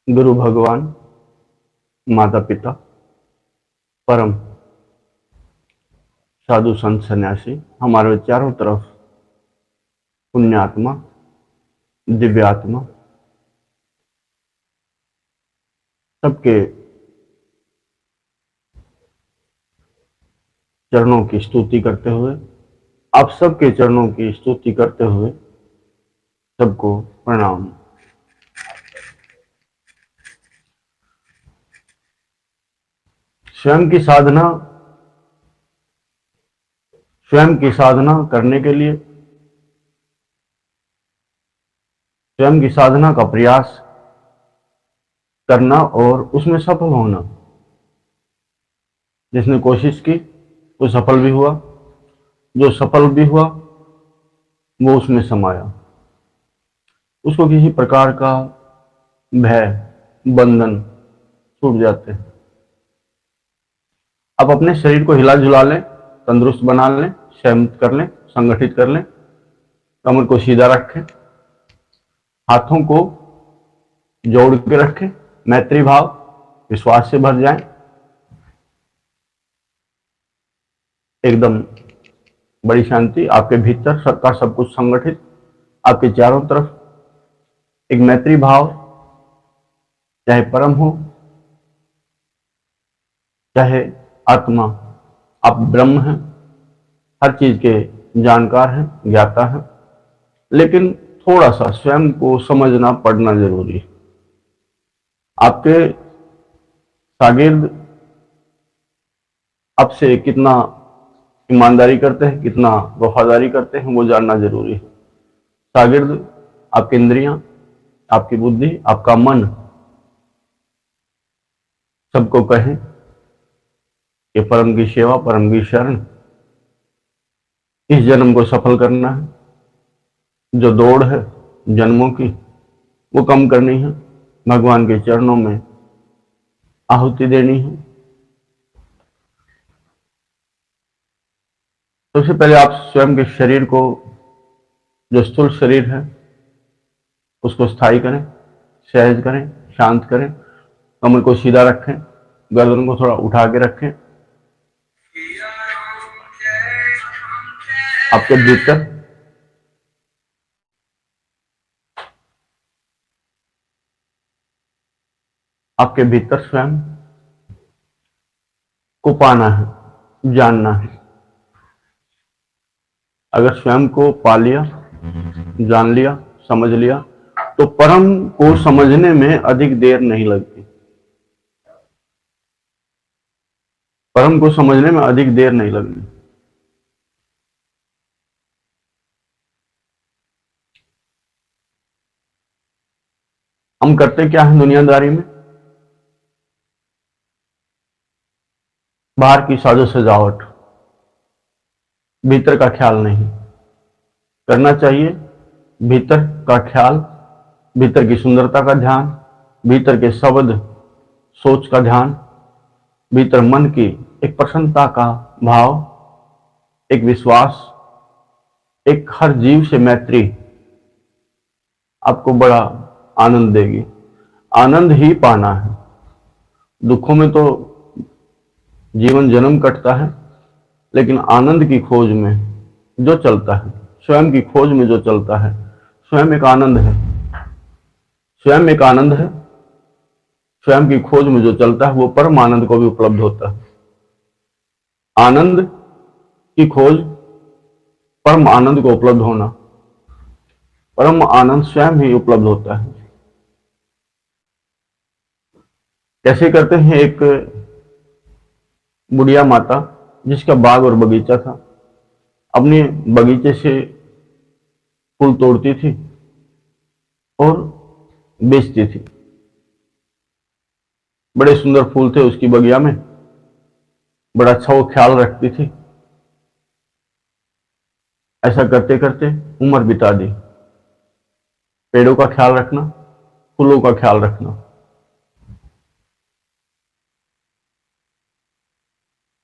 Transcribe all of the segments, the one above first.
गुरु भगवान, माता पिता, परम साधु संत सन्यासी, हमारे चारों तरफ पुण्यात्मा, दिव्यात्मा, सबके चरणों की स्तुति करते हुए, आप सबके चरणों की स्तुति करते हुए सबको प्रणाम। स्वयं की साधना, स्वयं की साधना करने के लिए, स्वयं की साधना का प्रयास करना और उसमें सफल होना। जिसने कोशिश की वो सफल भी हुआ, जो सफल भी हुआ वो उसमें समाया। उसको किसी प्रकार का भय, बंधन छूट जाते हैं। आप अपने शरीर को हिला जुला लें, तंदुरुस्त बना लें, सहमत कर लें, संगठित कर लें, कमर को सीधा रखें, हाथों को जोड़ के रखें, मैत्री भाव, विश्वास से भर जाएं, एकदम बड़ी शांति, आपके भीतर सबका सब कुछ संगठित, आपके चारों तरफ एक मैत्री भाव, चाहे परम हो, चाहे आत्मा, आप ब्रह्म हैं, हर चीज के जानकार हैं, ज्ञाता हैं, लेकिन थोड़ा सा स्वयं को समझना पड़ना जरूरी है। आपके शागिर्द आपसे कितना ईमानदारी करते हैं, कितना वफादारी करते हैं, वो जानना जरूरी है। शागिर्द आपकी इंद्रियां, आपकी बुद्धि, आपका मन सबको कहें कि परम की सेवा, परम की शरण, इस जन्म को सफल करना है। जो दौड़ है जन्मों की वो कम करनी है, भगवान के चरणों में आहुति देनी है। सबसे पहले आप स्वयं के शरीर को, जो स्थूल शरीर है, उसको स्थायी करें, सहज करें, शांत करें, कमर को सीधा रखें, गर्दन को थोड़ा उठा के रखें। आपके भीतर स्वयं को पाना है, जानना है। अगर स्वयं को पा लिया, जान लिया, समझ लिया, तो परम को समझने में अधिक देर नहीं लगती। परम को समझने में अधिक देर नहीं लगती। हम करते क्या है दुनियादारी में? बाहर की साजो सजावट, भीतर का ख्याल नहीं करना चाहिए। भीतर का ख्याल, भीतर की सुंदरता का ध्यान, भीतर के शब्द सोच का ध्यान, भीतर मन की एक प्रसन्नता का भाव, एक विश्वास, एक हर जीव से मैत्री आपको बड़ा आनंद देगी। आनंद ही पाना है। दुखों में तो जीवन जन्म कटता है, लेकिन आनंद की खोज में जो चलता है, स्वयं की खोज में जो चलता है, स्वयं एक आनंद है। स्वयं एक आनंद है। स्वयं की खोज में जो चलता है वो परम आनंद को भी उपलब्ध होता है। आनंद की खोज, परम आनंद को उपलब्ध होना, परम आनंद स्वयं ही उपलब्ध होता है। कैसे करते हैं? एक बुढ़िया माता जिसका बाग और बगीचा था, अपने बगीचे से फूल तोड़ती थी और बेचती थी। बड़े सुंदर फूल थे उसकी बगिया में, बड़ा अच्छा वो ख्याल रखती थी। ऐसा करते करते उम्र बिता दी। पेड़ों का ख्याल रखना, फूलों का ख्याल रखना।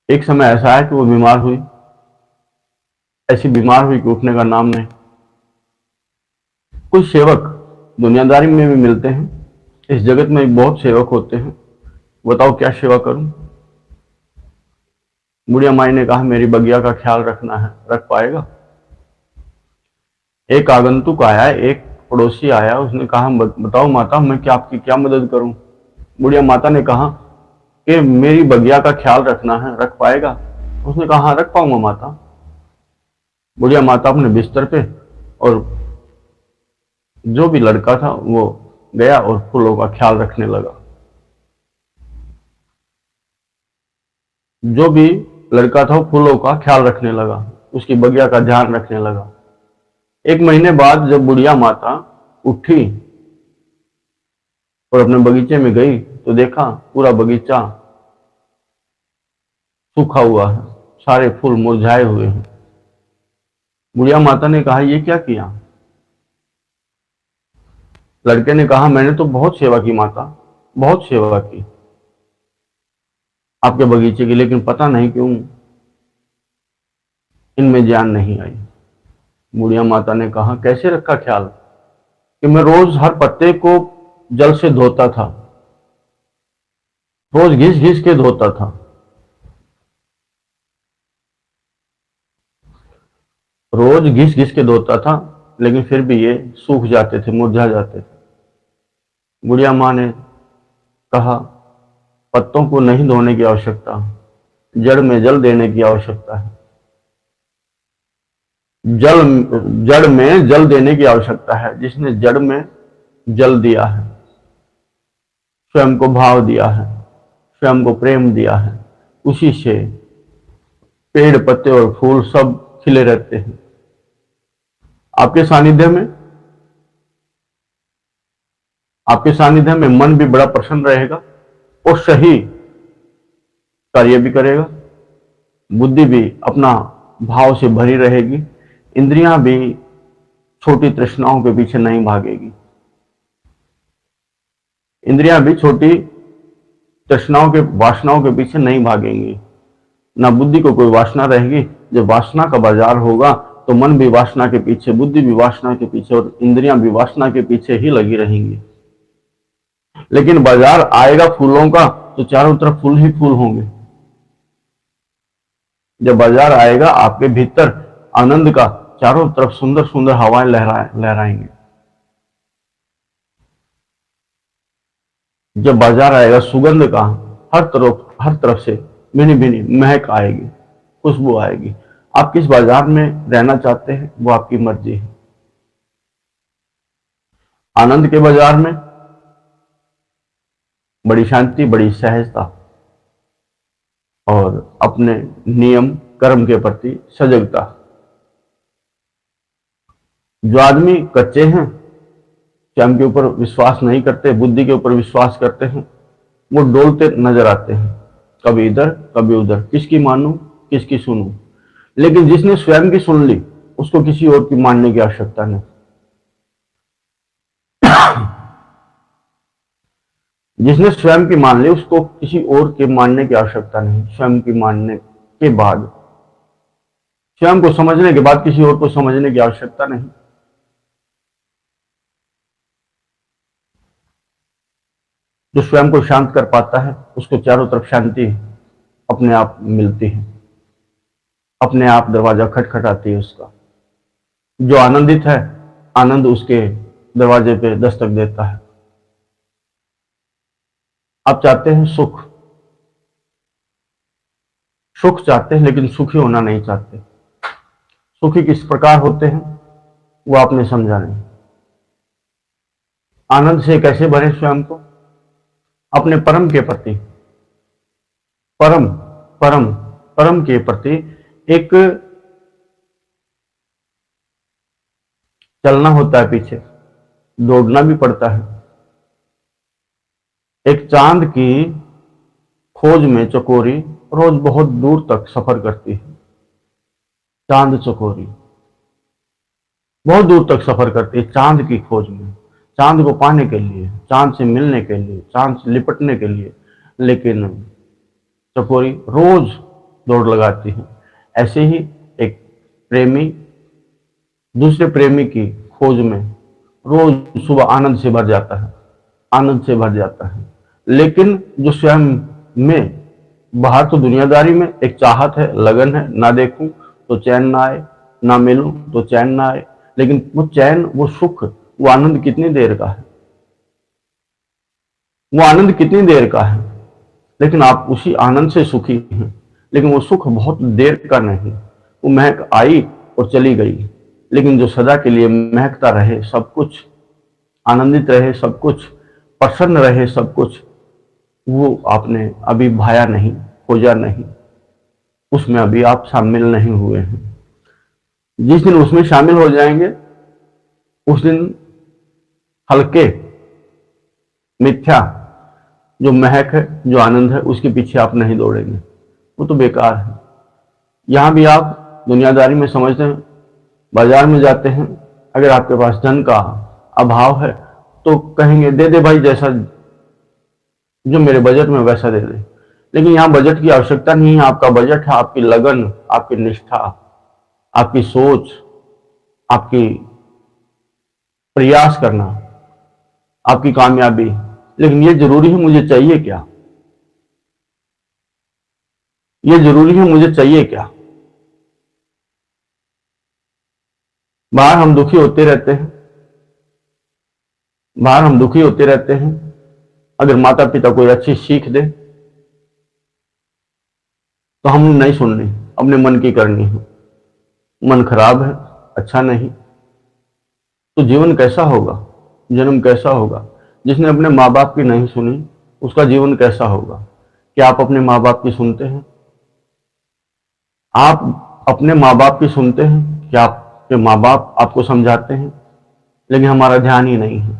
एक समय ऐसा है कि वो बीमार हुई, ऐसी बीमार हुई कि उठने का नाम नहीं। कुछ सेवक दुनियादारी में भी मिलते हैं, इस जगत में बहुत सेवक होते हैं, बताओ क्या सेवा करूं। बुढ़िया माई ने कहा मेरी बगिया का ख्याल रखना है, रख पाएगा। एक आगंतुक आया, एक पड़ोसी आया, उसने कहा बताओ माता मैं क्या आपकी क्या मदद करूं। बुढ़िया माता ने कहा कि मेरी बगिया का ख्याल रखना है, रख पाएगा। उसने कहा हाँ रख पाऊंगा माता। बुढ़िया माता अपने बिस्तर पे, और जो भी लड़का था वो गया और फूलों का ख्याल रखने लगा। जो भी लड़का था वो फूलों का ख्याल रखने लगा, उसकी बगिया का ध्यान रखने लगा। एक महीने बाद जब बुढ़िया माता उठी और अपने बगीचे में गई तो देखा पूरा बगीचा सूखा हुआ है, सारे फूल मुरझाए हुए हैं। बुढ़िया माता ने कहा ये क्या किया। लड़के ने कहा मैंने तो बहुत सेवा की माता, बहुत सेवा की आपके बगीचे की, लेकिन पता नहीं क्यों इनमें जान नहीं आई। बुढ़िया माता ने कहा कैसे रखा ख्याल, कि मैं रोज हर पत्ते को जल से धोता था, रोज घिस घिस के धोता था। रोज घिस घिस के धोता था, लेकिन फिर भी ये सूख जाते थे, मुरझा जाते थे। बुढ़िया माँ ने कहा पत्तों को नहीं धोने की आवश्यकता, जड़ में जल देने की आवश्यकता है। जड़ में जल देने की आवश्यकता है। जिसने जड़ में जल दिया है, स्वयं को भाव दिया है, स्वयं को प्रेम दिया है, उसी से पेड़ पत्ते और फूल सब खिले रहते हैं। आपके सानिध्य में मन भी बड़ा प्रसन्न रहेगा और सही कार्य भी करेगा, बुद्धि भी अपना भाव से भरी रहेगी, इंद्रियां भी छोटी तृष्णाओं के पीछे नहीं भागेगी। इंद्रियां भी छोटी तृष्णाओं के वासनाओं के पीछे नहीं भागेंगी, ना बुद्धि को कोई वासना रहेगी। जब वासना का बाजार होगा तो मन भी वासना के पीछे, बुद्धि भी वासना के पीछे और इंद्रियां भी वासना के पीछे ही लगी रहेंगी। लेकिन बाजार आएगा फूलों का तो चारों तरफ फूल ही फूल होंगे। जब बाजार आएगा आपके भीतर आनंद का, चारों तरफ सुंदर सुंदर हवाएं लहराएंगे। जब बाजार आएगा सुगंध का, हर तरफ से भिनी भिनी महक आएगी, खुशबू आएगी। आप किस बाजार में रहना चाहते हैं वो आपकी मर्जी है। आनंद के बाजार में बड़ी शांति, बड़ी सहजता और अपने नियम कर्म के प्रति सजगता। जो आदमी कच्चे हैं, स्वयं के ऊपर विश्वास नहीं करते, बुद्धि के ऊपर विश्वास करते हैं, वो डोलते नजर आते हैं, कभी इधर कभी उधर, किसकी मानूं किसकी सुनूं। लेकिन जिसने स्वयं की सुन ली उसको किसी और की मानने की आवश्यकता नहीं। जिसने स्वयं की मान ली उसको किसी और के मानने की आवश्यकता नहीं। स्वयं की मानने के बाद, स्वयं को समझने के बाद किसी और को समझने की आवश्यकता नहीं। जो स्वयं को शांत कर पाता है उसको चारों तरफ शांति अपने आप मिलती है, अपने आप दरवाजा खटखटाती है उसका। जो आनंदित है, आनंद उसके दरवाजे पे दस्तक देता है। आप चाहते हैं सुख, सुख चाहते हैं लेकिन सुखी होना नहीं चाहते। सुखी किस प्रकार होते हैं वो आपने समझा नहीं। आनंद से कैसे भरे स्वयं को, अपने परम के प्रति, परम परम परम के प्रति एक चलना होता है, पीछे दौड़ना भी पड़ता है। एक चांद की खोज में चकोरी रोज बहुत दूर तक सफर करती है। चांद चकोरी बहुत दूर तक सफर करती है चांद की खोज में, चांद को पाने के लिए, चांद से मिलने के लिए, चांद से लिपटने के लिए। लेकिन चकोरी रोज दौड़ लगाती है। ऐसे ही एक प्रेमी दूसरे प्रेमी की खोज में रोज सुबह आनंद से भर जाता है, आनंद से भर जाता है। लेकिन जो स्वयं में, बाहर तो दुनियादारी में एक चाहत है, लगन है, ना देखूं तो चैन ना आए, ना मिलूं तो चैन ना आए। लेकिन वो चैन, वो सुख, वो आनंद कितनी देर का है, वो आनंद कितनी देर का है। लेकिन आप उसी आनंद से सुखी हैं, लेकिन वो सुख बहुत देर का नहीं। वो महक आई और चली गई, लेकिन जो सदा के लिए महकता रहे, सब कुछ आनंदित रहे, सब कुछ प्रसन्न रहे, सब कुछ, वो आपने अभी भाया नहीं, खोजा नहीं, उसमें अभी आप शामिल नहीं हुए हैं। जिस दिन उसमें शामिल हो जाएंगे, उस दिन हल्के मिथ्या जो महक है, जो आनंद है, उसके पीछे आप नहीं दौड़ेंगे, वो तो बेकार है। यहां भी आप दुनियादारी में समझते हैं, बाजार में जाते हैं, अगर आपके पास धन का अभाव है तो कहेंगे दे दे भाई, जैसा जो मेरे बजट में वैसा दे दे। लेकिन यहां बजट की आवश्यकता नहीं है, आपका बजट है आपकी लगन, आपकी निष्ठा, आपकी सोच, आपकी प्रयास करना, आपकी कामयाबी। लेकिन ये जरूरी है मुझे चाहिए क्या, ये जरूरी है मुझे चाहिए क्या। बाहर हम दुखी होते रहते हैं, बाहर हम दुखी होते रहते हैं। अगर माता पिता कोई अच्छी सीख दे तो हम नहीं सुननी, अपने मन की करनी है। मन खराब है, अच्छा नहीं, तो जीवन कैसा होगा, जन्म कैसा होगा। जिसने अपने माँ बाप की नहीं सुनी, उसका जीवन कैसा होगा। क्या आप अपने माँ बाप की सुनते हैं? आप अपने माँ बाप की सुनते हैं? क्या आपके माँ बाप आपको समझाते हैं? लेकिन हमारा ध्यान ही नहीं है।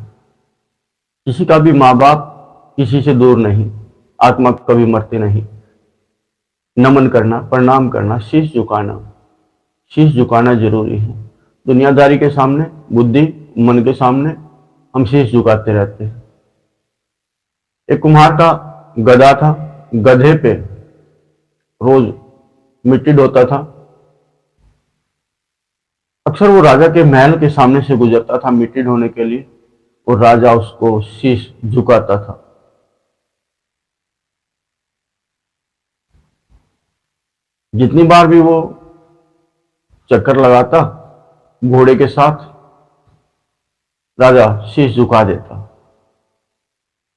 किसी का भी माँ बाप किसी से दूर नहीं, आत्मा कभी मरती नहीं। नमन करना, प्रणाम करना, शीश झुकाना, शीश झुकाना जरूरी है। दुनियादारी के सामने, बुद्धि मन के सामने हम शीश झुकाते रहते हैं। एक कुम्हार का गधा था, गधे पे रोज मिट्टी ढोता था। अक्सर वो राजा के महल के सामने से गुजरता था मिट्टी ढोने के लिए, और राजा उसको शीश झुकाता था। जितनी बार भी वो चक्कर लगाता घोड़े के साथ, राजा शीश झुका देता।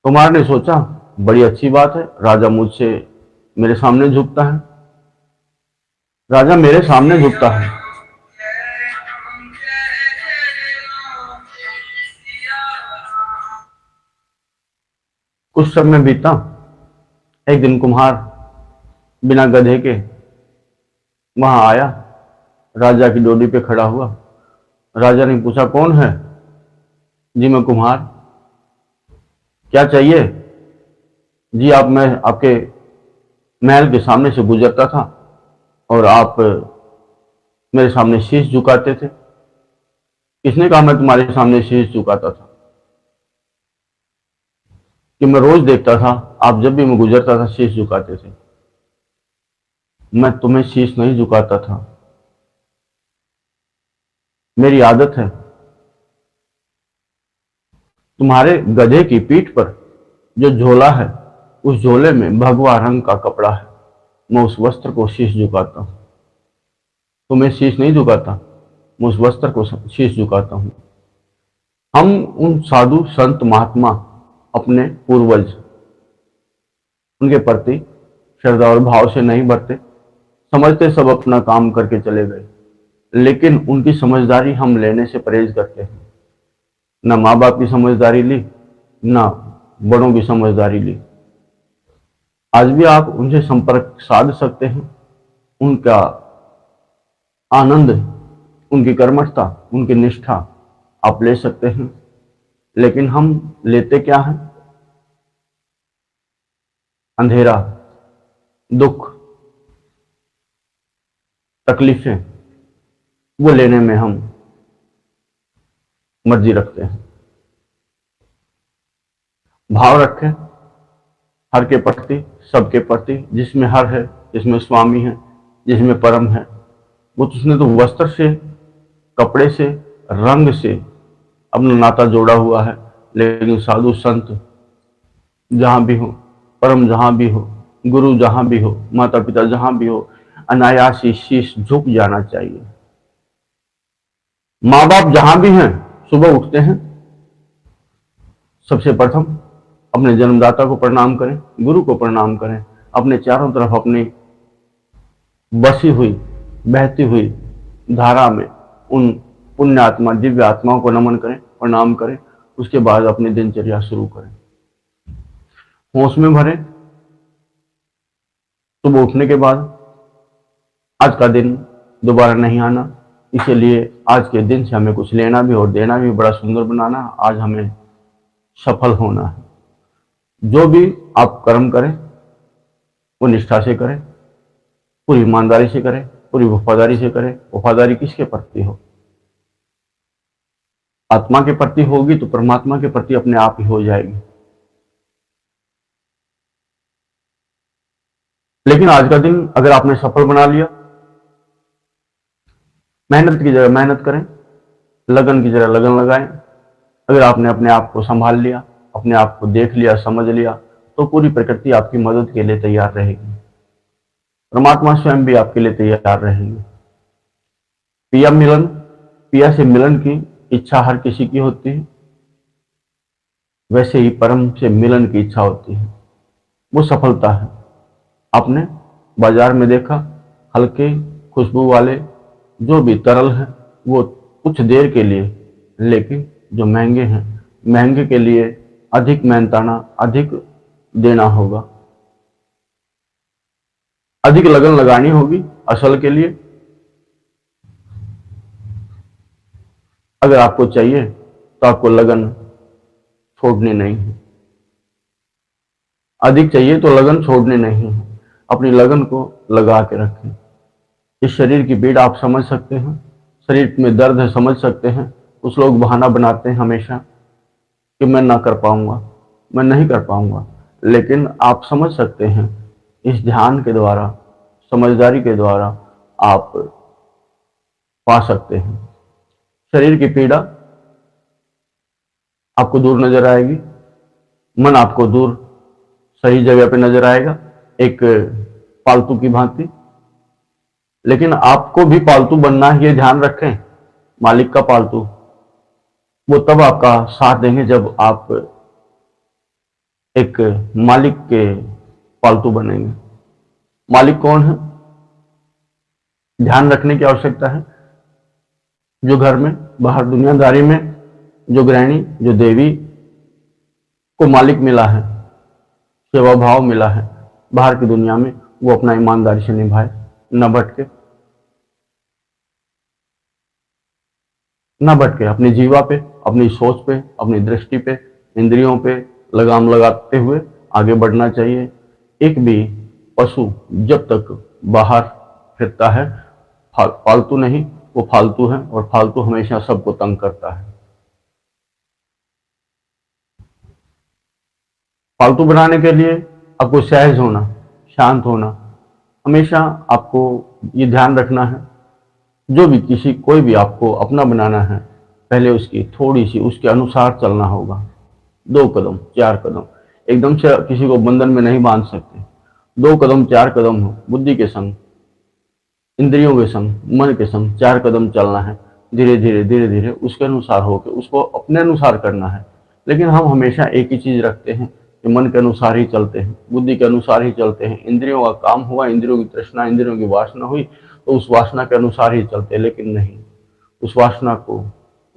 कुमार ने सोचा बड़ी अच्छी बात है, राजा मुझसे मेरे सामने झुकता है, राजा मेरे सामने झुकता है। कुछ समय बीता। एक दिन कुम्हार बिना गधे के वहां आया, राजा की डोली पे खड़ा हुआ। राजा ने पूछा कौन है? जी मैं कुम्हार। क्या चाहिए? जी आप, मैं आपके महल के सामने से गुजरता था और आप मेरे सामने शीश झुकाते थे। किसने कहा मैं तुम्हारे सामने शीश झुकाता था? कि मैं रोज देखता था, आप जब भी मैं गुजरता था शीश झुकाते थे। मैं तुम्हें शीश नहीं झुकाता था, मेरी आदत है। तुम्हारे गधे की पीठ पर जो झोला है, उस झोले में भगवा रंग का कपड़ा है, मैं उस वस्त्र को शीश झुकाता हूं। तुम्हें शीश नहीं झुकाता, मैं उस वस्त्र को शीश झुकाता हूं। हम उन साधु संत महात्मा, अपने पूर्वज, उनके प्रति श्रद्धा और भाव से नहीं बढ़ते। समझते सब अपना काम करके चले गए, लेकिन उनकी समझदारी हम लेने से परहेज करते हैं। ना माँ बाप की समझदारी ली, ना बड़ों की समझदारी ली। आज भी आप उनसे संपर्क साध सकते हैं, उनका आनंद, उनकी कर्मठता, उनकी निष्ठा आप ले सकते हैं। लेकिन हम लेते क्या हैं? अंधेरा, दुख, तकलीफें, वो लेने में हम मर्जी रखते हैं। भाव रखें हर के प्रति, सबके प्रति। जिसमें हर है, जिसमें स्वामी है, जिसमें परम है, वो उसने तो वस्त्र से, कपड़े से, रंग से अपना नाता जोड़ा हुआ है। लेकिन साधु संत जहां भी हो, परम जहां भी हो, गुरु जहां भी हो, माता पिता जहां भी हो, अनायास ही शीश झुक जाना चाहिए। माँ बाप जहां भी हैं, सुबह उठते हैं, सबसे प्रथम अपने जन्मदाता को प्रणाम करें, गुरु को प्रणाम करें, अपने चारों तरफ अपनी बसी हुई, बहती हुई धारा में उन पुण्य आत्मा, दिव्य आत्माओं को नमन करें, प्रणाम करें। उसके बाद अपनी दिनचर्या शुरू करें। होश में भरें। सुबह उठने के बाद आज का दिन दोबारा नहीं आना, इसीलिए आज के दिन से हमें कुछ लेना भी और देना भी बड़ा सुंदर बनाना। आज हमें सफल होना है। जो भी आप कर्म करें वो निष्ठा से करें, पूरी ईमानदारी से करें, पूरी वफादारी से करें। वफादारी किसके प्रति हो? आत्मा के प्रति होगी तो परमात्मा के प्रति अपने आप ही हो जाएगी। लेकिन आज का दिन अगर आपने सफल बना लिया, मेहनत की जगह मेहनत करें, लगन की जगह लगन लगाएं। अगर आपने अपने आप को संभाल लिया, अपने आप को देख लिया, समझ लिया, तो पूरी प्रकृति आपकी मदद के लिए तैयार रहेगी। परमात्मा स्वयं भी आपके लिए तैयार रहेंगे। पिया मिलन, पिया से मिलन की इच्छा हर किसी की होती है, वैसे ही परम से मिलन की इच्छा होती है। वो सफलता है। आपने बाजार में देखा, हल्के खुशबू वाले जो भी तरल है वो कुछ देर के लिए, लेकिन जो महंगे हैं, महंगे के लिए अधिक मेहनताना, अधिक देना होगा, अधिक लगन लगानी होगी असल के लिए। अगर आपको चाहिए तो आपको लगन छोड़नी नहीं है। अधिक चाहिए तो लगन छोड़नी नहीं है। अपनी लगन को लगा के रखें। इस शरीर की पीड़ा आप समझ सकते हैं, शरीर में दर्द है समझ सकते हैं। कुछ लोग बहाना बनाते हैं हमेशा कि मैं ना कर पाऊंगा, मैं नहीं कर पाऊंगा, लेकिन आप समझ सकते हैं इस ध्यान के द्वारा, समझदारी के द्वारा आप पा सकते हैं। शरीर की पीड़ा आपको दूर नजर आएगी, मन आपको दूर सही जगह पे नजर आएगा, एक पालतू की भांति। लेकिन आपको भी पालतू बनना है, ये ध्यान रखें। मालिक का पालतू वो तब आपका साथ देंगे जब आप एक मालिक के पालतू बनेंगे। मालिक कौन है? ध्यान रखने की आवश्यकता है। जो घर में, बाहर दुनियादारी में जो गृहिणी, जो देवी को मालिक मिला है, सेवा भाव मिला है, बाहर की दुनिया में वो अपना ईमानदारी से निभाए, न भटके, न भटके। अपनी जीवा पे, अपनी सोच पे, अपनी दृष्टि पे, इंद्रियों पे लगाम लगाते हुए आगे बढ़ना चाहिए। एक भी पशु जब तक बाहर फिरता है, पालतू नहीं, वो फालतू है, और फालतू हमेशा सबको तंग करता है। फालतू बनाने के लिए आपको सहज होना, शांत होना, हमेशा आपको ये ध्यान रखना है। जो भी कोई भी आपको अपना बनाना है, पहले उसकी थोड़ी सी उसके अनुसार चलना होगा। 2 कदम 4 कदम, एकदम से किसी को बंधन में नहीं बांध सकते। 2 कदम 4 कदम हो, बुद्धि के संग, इंद्रियों के संग, मन के संग 4 कदम चलना है। धीरे धीरे धीरे धीरे उसके अनुसार होकर उसको अपने अनुसार करना है। लेकिन हम हमेशा एक ही चीज रखते हैं कि मन के अनुसार ही चलते हैं, बुद्धि के अनुसार ही चलते हैं। इंद्रियों का काम हुआ, इंद्रियों की तृष्णा, इंद्रियों की वासना हुई, तो उस वासना के अनुसार ही चलते हैं। लेकिन नहीं, उस वासना को,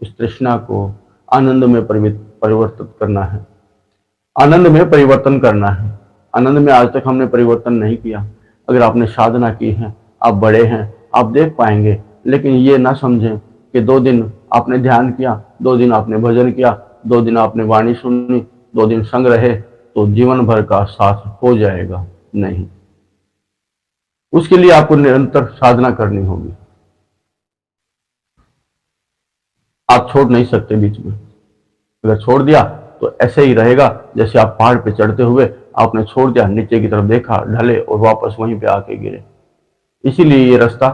उस तृष्णा को आनंद में परिवर्तित करना है, आनंद में परिवर्तन करना है। आनंद में आज तक हमने परिवर्तन नहीं किया। अगर आपने साधना की है, आप बड़े हैं, आप देख पाएंगे। लेकिन ये ना समझें कि 2 दिन आपने ध्यान किया, 2 दिन आपने भजन किया, 2 दिन आपने वाणी सुनी, 2 दिन संग रहे तो जीवन भर का साथ हो जाएगा। नहीं, उसके लिए आपको निरंतर साधना करनी होगी। आप छोड़ नहीं सकते बीच में। अगर छोड़ दिया तो ऐसे ही रहेगा जैसे आप पहाड़ पे चढ़ते हुए आपने छोड़ दिया, नीचे की तरफ देखा, ढले और वापस वहीं पे आके गिरे। इसीलिए ये रास्ता,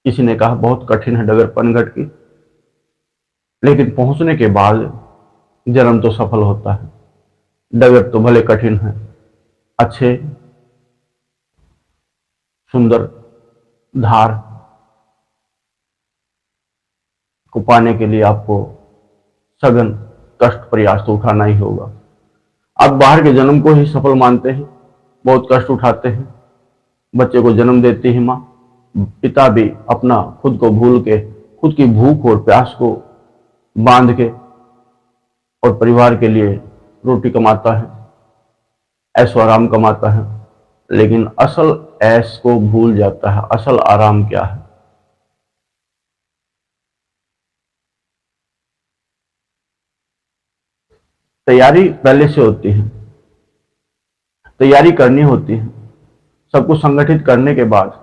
किसी ने कहा बहुत कठिन है डगर पनघट की, लेकिन पहुंचने के बाद जन्म तो सफल होता है। डगर तो भले कठिन है, अच्छे सुंदर धार को पाने के लिए आपको सघन कष्ट प्रयास तो उठाना ही होगा। आप बाहर के जन्म को ही सफल मानते हैं, बहुत कष्ट उठाते हैं। बच्चे को जन्म देती है माँ, पिता भी अपना खुद को भूल के, खुद की भूख और प्यास को बांध के और परिवार के लिए रोटी कमाता है, ऐशो आराम कमाता है, लेकिन असल ऐश को भूल जाता है। असल आराम क्या है? तैयारी पहले से होती है, तैयारी करनी होती है। सब कुछ संगठित करने के बाद,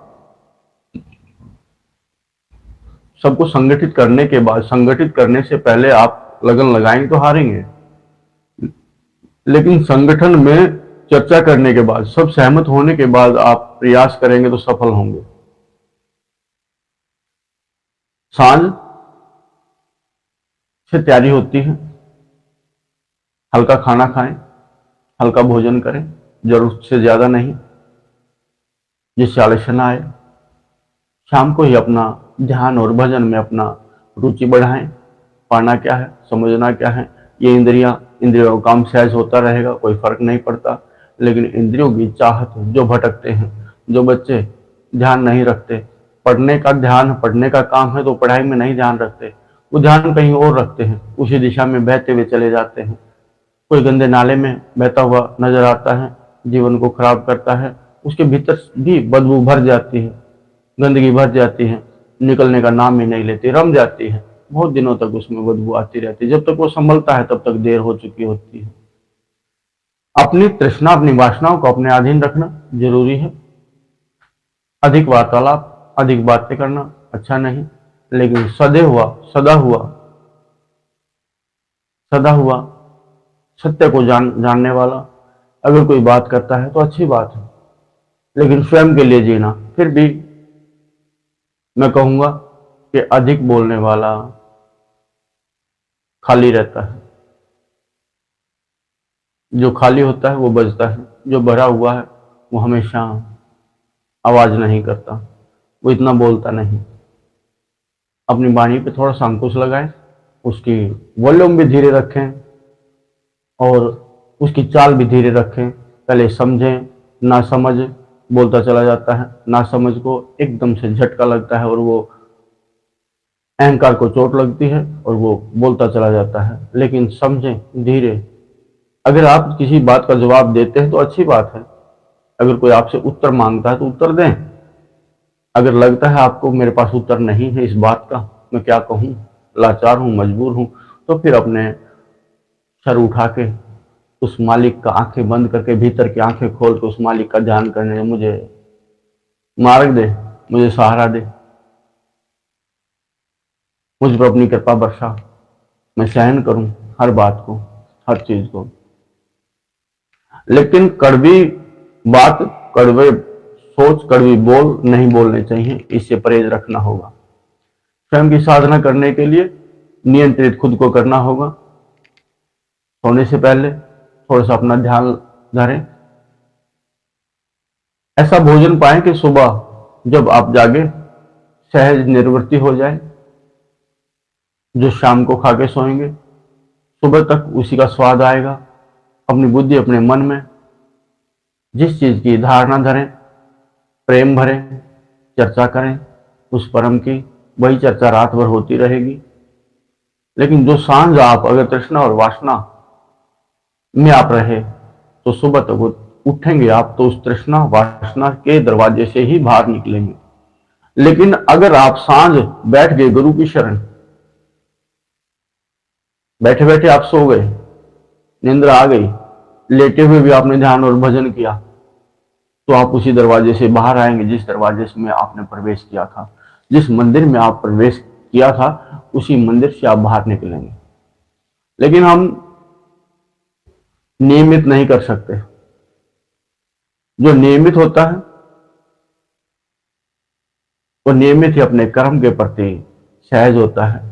सब कुछ संगठित करने के बाद, संगठित करने से पहले आप लगन लगाएंगे तो हारेंगे, लेकिन संगठन में चर्चा करने के बाद, सब सहमत होने के बाद आप प्रयास करेंगे तो सफल होंगे। सांझ से तैयारी होती है, हल्का खाना खाएं, हल्का भोजन करें, जरूरत से ज्यादा नहीं, जिससे आलस्य ना आए। शाम को ही अपना ध्यान और भजन में अपना रुचि बढ़ाएं। पाना क्या है, समझना क्या है, ये इंद्रियों का काम सहज होता रहेगा, कोई फर्क नहीं पड़ता। लेकिन इंद्रियों की चाहत जो भटकते हैं, जो बच्चे ध्यान नहीं रखते, पढ़ने का काम है तो पढ़ाई में नहीं ध्यान रखते, वो ध्यान कहीं और रखते हैं, उसी दिशा में बहते हुए चले जाते हैं। कोई गंदे नाले में बहता हुआ नजर आता है, जीवन को खराब करता है, उसके भीतर भी बदबू भर जाती है, गंदगी भर जाती है, निकलने का नाम ही नहीं लेती, रम जाती है, बहुत दिनों तक उसमें बदबू आती रहती है। जब तक वो संभलता है तब तक देर हो चुकी होती है। अपनी तृष्णा, अपनी वासनाओं को अपने अधीन रखना जरूरी है। अधिक वार्तालाप, अधिक बातें करना अच्छा नहीं, लेकिन सदा हुआ सत्य को जानने वाला अगर कोई बात करता है तो अच्छी बात है, लेकिन स्वयं के लिए जीना, फिर भी मैं कहूंगा कि अधिक बोलने वाला खाली रहता है। जो खाली होता है वो बजता है, जो भरा हुआ है वो हमेशा आवाज नहीं करता, वो इतना बोलता नहीं। अपनी वाणी पे थोड़ा सा अंकुश लगाएं, उसकी वॉल्यूम भी धीरे रखें और उसकी चाल भी धीरे रखें। पहले समझें, ना समझ बोलता चला जाता है, ना समझ को एकदम से झटका लगता है और वो अहंकार को चोट लगती है और वो बोलता चला जाता है। लेकिन समझें धीरे। अगर आप किसी बात का जवाब देते हैं तो अच्छी बात है, अगर कोई आपसे उत्तर मांगता है तो उत्तर दें। अगर लगता है आपको मेरे पास उत्तर नहीं है इस बात का, मैं क्या कहूं, लाचार हूं, मजबूर हूं, तो फिर अपने सर उठा के उस मालिक का, आंखें बंद करके, भीतर की आंखें खोल के उस मालिक का ध्यान करने, मुझे मार्ग दे, मुझे सहारा दे, मुझ पर अपनी कृपा बरसा, मैं सहन करूं हर बात को, हर चीज को। लेकिन कड़वी बात, कड़वे सोच, कड़वी बोल नहीं बोलने चाहिए, इससे परहेज रखना होगा। स्वयं की साधना करने के लिए नियंत्रित खुद को करना होगा। सोने से पहले थोड़ा सा अपना ध्यान धरें, ऐसा भोजन पाएं कि सुबह जब आप जागे सहज निर्वृत्ति हो जाए। जो शाम को खा के सोएंगे सुबह तक उसी का स्वाद आएगा। अपनी बुद्धि, अपने मन में जिस चीज की धारणा धरें, प्रेम भरें, चर्चा करें उस परम की, वही चर्चा रात भर होती रहेगी। लेकिन जो सांझ आप अगर तृष्णा और वासना में आप रहे तो सुबह तक उठेंगे आप तो उस तृष्णा वासना के दरवाजे से ही बाहर निकलेंगे। लेकिन अगर आप सांझ बैठ गए गुरु की शरण, बैठे बैठे आप सो गए, निंद्रा आ गई, लेटे हुए भी आपने ध्यान और भजन किया, तो आप उसी दरवाजे से बाहर आएंगे जिस दरवाजे में आपने प्रवेश किया था। जिस मंदिर में आप प्रवेश किया था उसी मंदिर से आप बाहर निकलेंगे। लेकिन हम नियमित नहीं कर सकते। जो नियमित होता है वो नियमित ही अपने कर्म के प्रति सहज होता है।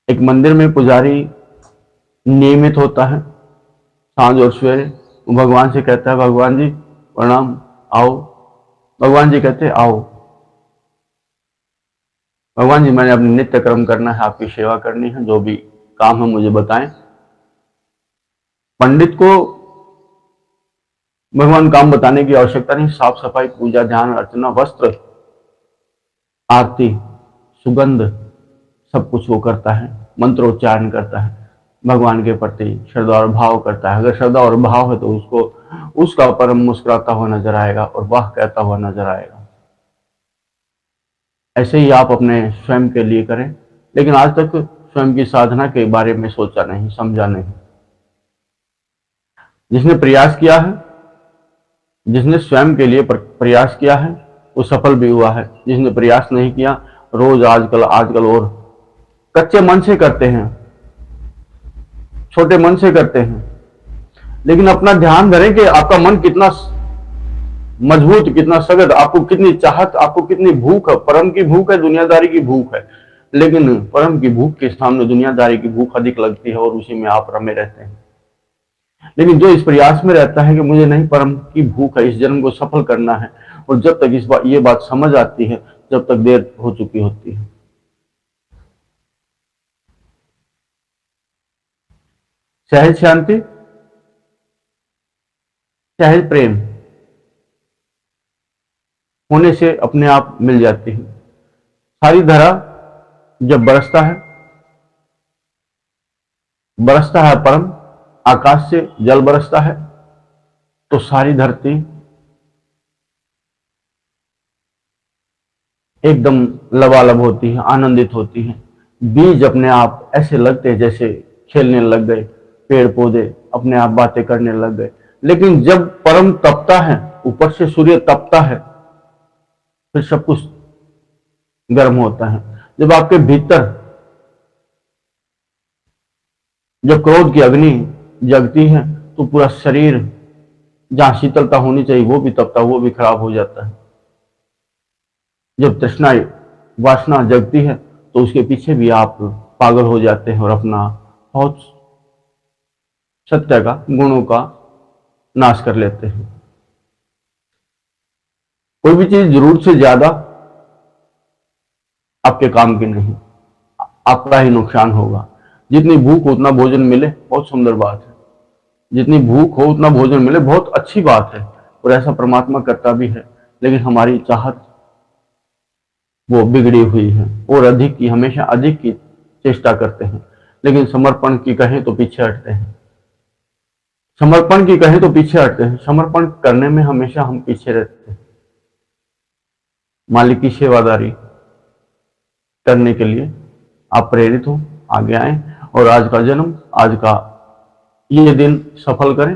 एक मंदिर में पुजारी नियमित होता है, सांझ और सवेरे वो भगवान से कहता है, भगवान जी प्रणाम, आओ। भगवान जी कहते आओ। भगवान जी मैंने अपने नित्य कर्म करना है, आपकी सेवा करनी है, जो भी काम है मुझे बताएं। पंडित को भगवान काम बताने की आवश्यकता नहीं, साफ सफाई, पूजा, ध्यान, अर्चना, वस्त्र, आरती, सुगंध, सब कुछ वो करता है, मंत्रोच्चारण करता है, भगवान के प्रति श्रद्धा और भाव करता है। अगर श्रद्धा और भाव है तो उसको उसका परम मुस्कुराता हुआ नजर आएगा और वाह कहता हुआ नजर आएगा। ऐसे ही आप अपने स्वयं के लिए करें, लेकिन आज तक स्वयं की साधना के बारे में सोचा नहीं, समझा नहीं। जिसने प्रयास किया है, जिसने स्वयं के लिए प्रयास किया है, वो सफल भी हुआ है। जिसने प्रयास नहीं किया, रोज आजकल और कच्चे मन से करते हैं, छोटे मन से करते हैं। लेकिन अपना ध्यान धरें कि आपका मन कितना मजबूत, कितना सख्त, आपको कितनी चाहत, आपको कितनी भूख है। परम की भूख है, दुनियादारी की भूख है, लेकिन परम की भूख के सामने दुनियादारी की भूख अधिक लगती है और उसी में आप रमे रहते हैं। लेकिन जो इस प्रयास में रहता है कि मुझे नहीं, परम की भूख है, इस जन्म को सफल करना है, और जब तक ये बात समझ आती है, जब तक देर हो चुकी होती है। सहज शांति, सहज प्रेम होने से अपने आप मिल जाती है। सारी धरा जब बरसता है परम, आकाश से जल बरसता है, तो सारी धरती एकदम लबालब होती है, आनंदित होती है। बीज अपने आप ऐसे लगते हैं जैसे खेलने लग गए, पेड़ पौधे अपने आप बातें करने लग गए। लेकिन जब परम तपता है, ऊपर से सूर्य तपता है, फिर सब कुछ गर्म होता है। जब आपके भीतर जब क्रोध की अग्नि जगती है, तो पूरा शरीर, जहां शीतलता होनी चाहिए वो भी तपता, वो भी खराब हो जाता है। जब तृष्णा वासना जगती है, तो उसके पीछे भी आप पागल हो जाते हैं और अपना बहुत सत्य का, गुणों का नाश कर लेते हैं। कोई भी चीज जरूरत से ज्यादा आपके काम की नहीं, आपका ही नुकसान होगा। जितनी भूख हो उतना भोजन मिले, बहुत सुंदर बात है। जितनी भूख हो उतना भोजन मिले, बहुत अच्छी बात है, और ऐसा परमात्मा करता भी है। लेकिन हमारी चाहत वो बिगड़ी हुई है, और अधिक की, हमेशा अधिक की चेष्टा करते हैं। लेकिन समर्पण की कहें तो पीछे हटते हैं। समर्पण की कहें तो पीछे हटते हैं। समर्पण करने में हमेशा हम पीछे रहते हैं। मालिक की सेवादारी करने के लिए आप प्रेरित हो, आगे आए, और आज का जन्म, आज का ये दिन सफल करें।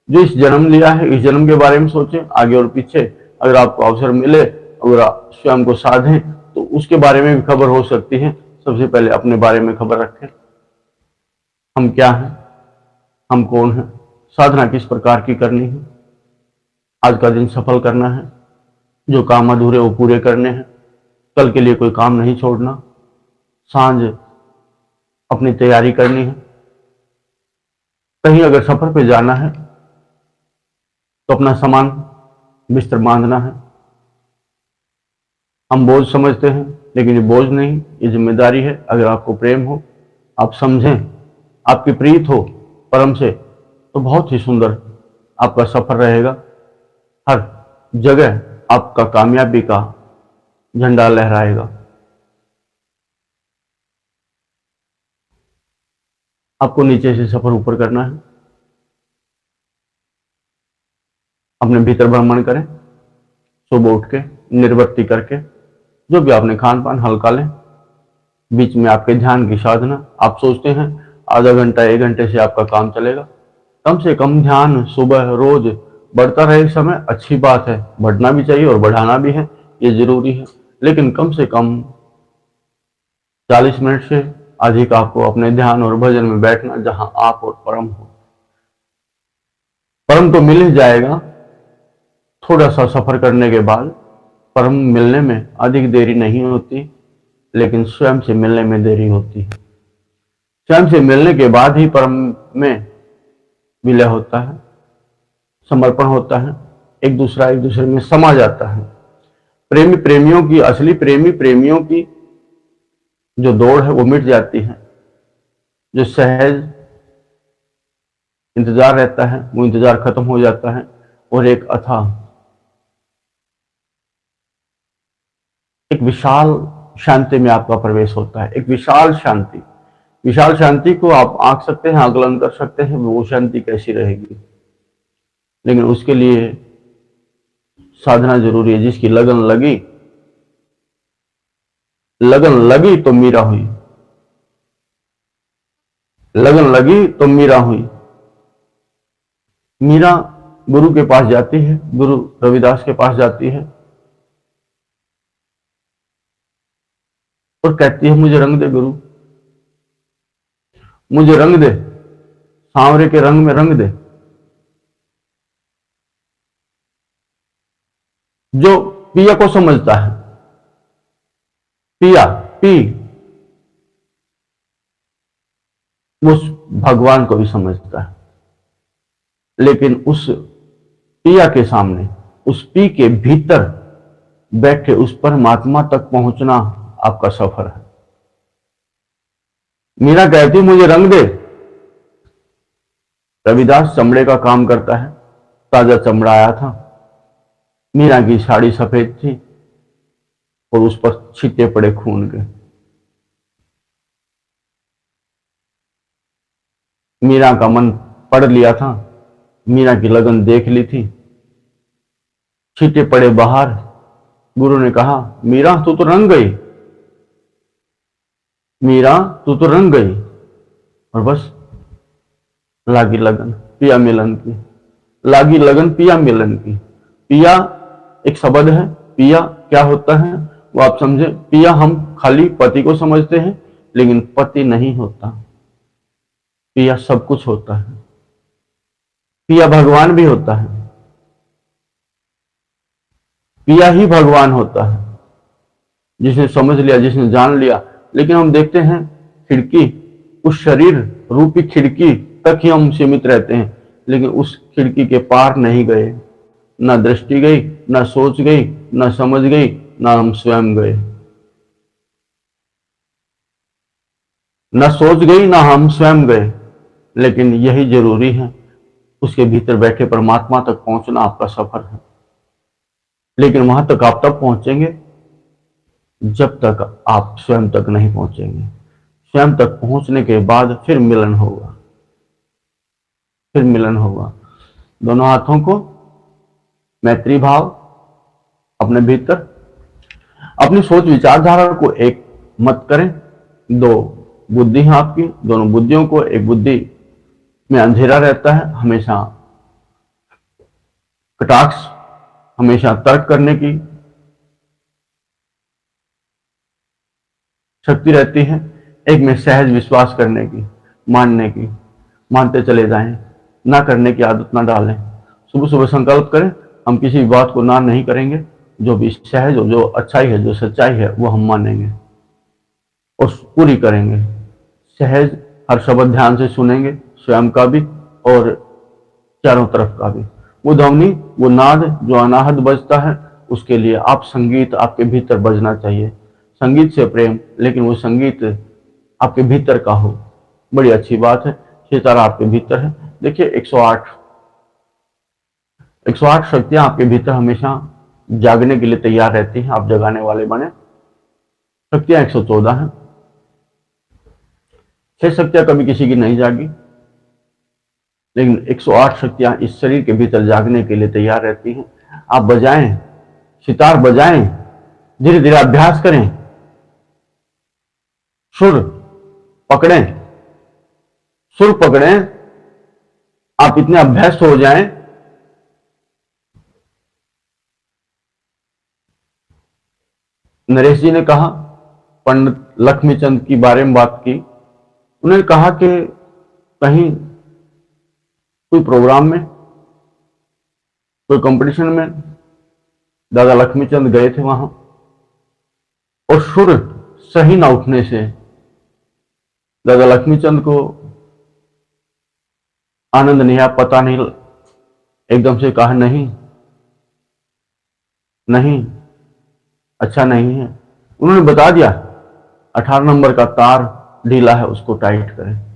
जो इस जन्म लिया है, इस जन्म के बारे में सोचें, आगे और पीछे। अगर आपको अवसर मिले, अगर आप स्वयं को साधें, तो उसके बारे में भी खबर हो सकती है। सबसे पहले अपने बारे में खबर रखें, हम क्या हैं, हम कौन हैं, साधना किस प्रकार की करनी है। आज का दिन सफल करना है, जो काम अधूरे वो पूरे करने हैं, कल के लिए कोई काम नहीं छोड़ना। सांझ अपनी तैयारी करनी है। कहीं अगर सफर पे जाना है तो अपना सामान बिस्तर बांधना है। हम बोझ समझते हैं, लेकिन ये बोझ नहीं, ये जिम्मेदारी है। अगर आपको प्रेम हो, आप समझें, आपकी प्रीत हो परम से, तो बहुत ही सुंदर आपका सफर रहेगा। हर जगह आपका कामयाबी का झंडा लहराएगा। आपको नीचे से सफर ऊपर करना है। अपने भीतर भ्रमण करें, सुबह उठ के निर्वृत्ति करके, जो भी आपने खान पान हल्का लें। बीच में आपके ध्यान की साधना। आप सोचते हैं आधा घंटा 1 घंटे से आपका काम चलेगा, कम से कम ध्यान सुबह रोज बढ़ता रहे। समय अच्छी बात है, बढ़ना भी चाहिए और बढ़ाना भी है, ये जरूरी है। लेकिन कम से कम 40 मिनट से अधिक आपको अपने ध्यान और भजन में बैठना, जहां आप और परम हो। परम तो मिल ही जाएगा, थोड़ा सा सफर करने के बाद परम मिलने में अधिक देरी नहीं होती, लेकिन स्वयं से मिलने में देरी होती है। स्वयं से मिलने के बाद ही परम में विलय होता है, समर्पण होता है, एक दूसरे में समा जाता है। प्रेमी प्रेमियों की, असली प्रेमी प्रेमियों की जो दौड़ है वो मिट जाती है। जो सहज इंतजार रहता है वो इंतजार खत्म हो जाता है और एक अथाह, एक विशाल शांति में आपका प्रवेश होता है। एक विशाल शांति, विशाल शांति को आप आंक सकते हैं, आकलन कर सकते हैं वो शांति कैसी रहेगी, लेकिन उसके लिए साधना जरूरी है। जिसकी लगन लगी, लगन लगी तो मीरा हुई, लगन लगी तो मीरा हुई। मीरा गुरु के पास जाती है, गुरु रविदास के पास जाती है और कहती है मुझे रंग दे गुरु, मुझे रंग दे, सांवरे के रंग में रंग दे। जो पिया को समझता है, पिया पी, वो उस भगवान को भी समझता है, लेकिन उस पिया के सामने, उस पी के भीतर बैठे उस परमात्मा तक पहुंचना आपका सफर है। मीरा कहती मुझे रंग दे। रविदास चमड़े का काम करता है, ताजा चमड़ा आया था, मीरा की साड़ी सफेद थी और उस पर छींटे पड़े खून के। मीरा का मन पढ़ लिया था, मीरा की लगन देख ली थी, छींटे पड़े बाहर। गुरु ने कहा मीरा तू तो रंग गई, मीरा तू तो रंग गई। और बस लागी लगन पिया मिलन की, लागी लगन पिया मिलन की। पिया एक शब्द है, पिया क्या होता है वो आप समझे। पिया हम खाली पति को समझते हैं, लेकिन पति नहीं होता, पिया सब कुछ होता है। पिया भगवान भी होता है, पिया ही भगवान होता है। जिसने समझ लिया, जिसने जान लिया। लेकिन हम देखते हैं खिड़की, उस शरीर रूपी खिड़की तक ही हम सीमित रहते हैं, लेकिन उस खिड़की के पार नहीं गए। ना दृष्टि गई, ना सोच गई, ना समझ गई, ना हम स्वयं गए। ना सोच गई, ना हम स्वयं गए। लेकिन यही जरूरी है, उसके भीतर बैठे परमात्मा तक पहुंचना आपका सफर है। लेकिन वहां तक आप तब पहुंचेंगे जब तक आप स्वयं तक नहीं पहुंचेंगे। स्वयं तक पहुंचने के बाद फिर मिलन होगा, फिर मिलन होगा। दोनों हाथों को मैत्री भाव अपने भीतर, अपनी सोच विचारधारा को एक मत करें। दो बुद्धि है आपकी, दोनों बुद्धियों को, एक बुद्धि में अंधेरा रहता है, हमेशा कटाक्ष, हमेशा तर्क करने की शक्ति रहती है। एक में सहज विश्वास करने की, मानने की, मानते चले जाएं, ना करने की आदत ना डालें। सुबह सुबह संकल्प करें हम किसी भी बात को ना नहीं करेंगे, जो भी सहज हो, जो अच्छाई है, जो सच्चाई है वो हम मानेंगे और पूरी करेंगे। सहज हर शब्द ध्यान से सुनेंगे, स्वयं का भी और चारों तरफ का भी। वो ध्वनि, वो नाद जो अनाहत बजता है, उसके लिए आप संगीत आपके भीतर बजना चाहिए। संगीत से प्रेम, लेकिन वो संगीत आपके भीतर का हो, बड़ी अच्छी बात है। सितारा आपके भीतर है। देखिए 108 शक्तियां आपके भीतर हमेशा जागने के लिए तैयार रहती हैं, आप जगाने वाले बने। शक्तियां 114 हैं। 6 शक्तियां कभी किसी की नहीं जागी, लेकिन 108 शक्तियां इस शरीर के भीतर जागने के लिए तैयार रहती हैं। आप बजाएं, सितार बजाएं, धीरे धीरे अभ्यास करें, सुर पकड़ें, सुर पकड़ें। आप इतने अभ्यस्त हो जाएं, नरेश जी ने कहा, पंडित लक्ष्मीचंद की बारे में बात की, उन्होंने कहा कि कहीं कोई प्रोग्राम में, कोई कंपटीशन में दादा लक्ष्मीचंद गए थे वहां, और सुर सही ना उठने से दादा लक्ष्मीचंद को आनंद नहीं आया, पता नहीं, एकदम से कहा नहीं, नहीं, अच्छा नहीं है। उन्होंने बता दिया 18 नंबर का तार ढीला है, उसको टाइट करें।